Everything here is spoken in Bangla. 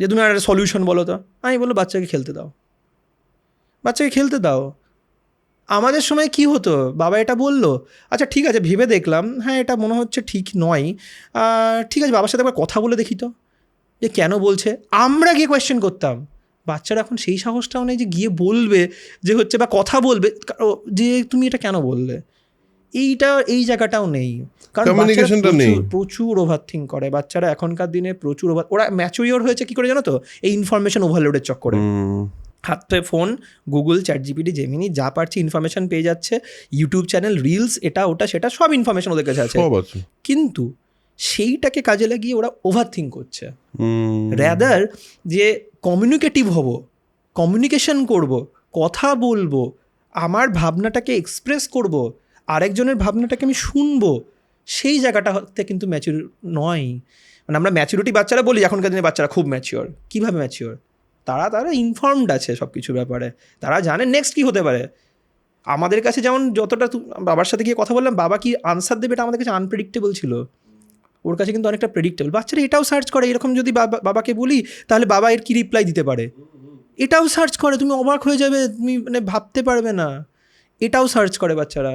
যে তুমি একটা সলিউশন বলো। তো আমি বললো বাচ্চাকে খেলতে দাও, বাচ্চাকে খেলতে দাও। আমাদের সময় কি হতো, বাবা এটা বললো, আচ্ছা ঠিক আছে ভেবে দেখলাম, হ্যাঁ এটা মনে হচ্ছে ঠিক নয়, ঠিক আছে বাবার সাথে একবার কথা বলে দেখি তো যে কেন বলছে। আমরা গিয়ে কোয়েশ্চেন করতাম। বাচ্চারা এখন সেই সাহসটাও নেই যে গিয়ে বলবে, যে হচ্ছে বা কথা বলবে যে তুমি এটা কেন বললে। এই জায়গাটাও নেই, কারণ বাচ্চারা প্রচুর ওভারথিঙ্ক করে। বাচ্চারা এখনকার দিনে প্রচুর ওরা ম্যাচুরিওর হয়েছে কি করে জানো তো, এই ইনফরমেশন ওভারলোডের চক্করে। হাতে ফোন, গুগল, ChatGPT, জেমিনি যা পারছে ইনফরমেশন পেয়ে যাচ্ছে, ইউটিউব চ্যানেল, রিলস, এটা ওটা সেটা সব ইনফরমেশন ওদের কাছে আছে। কিন্তু সেইটাকে কাজে লাগিয়ে ওরা ওভারথিঙ্ক করছে। র্যাদার যে কমিউনিকেটিভ হব, কমিউনিকেশন করব, কথা বলবো, আমার ভাবনাটাকে এক্সপ্রেস করব, আরেকজনের ভাবনাটাকে আমি শুনবো, সেই জায়গাটাতে কিন্তু ম্যাচিউর নয়। মানে আমরা ম্যাচুরিটি বাচ্চারা বলি, এখনকার দিনে বাচ্চারা খুব ম্যাচিওর। কীভাবে ম্যাচিওর? তারা ইনফর্মড আছে সব কিছুর ব্যাপারে, তারা জানে নেক্সট কী হতে পারে। আমাদের কাছে যেমন যতটা বাবার সাথে গিয়ে কথা বললাম, বাবা কি আনসার দেবে এটা আমাদের কাছে আনপ্রেডিক্টেবল ছিল, ওর কাছে কিন্তু অনেকটা প্রেডিক্টেবল। বাচ্চারা এটাও সার্চ করে, এরকম যদি বাবাকে বলি তাহলে বাবা এর কী রিপ্লাই দিতে পারে, এটাও সার্চ করে। তুমি অবাক হয়ে যাবে, তুমি মানে ভাবতে পারবে না, এটাও সার্চ করে বাচ্চারা।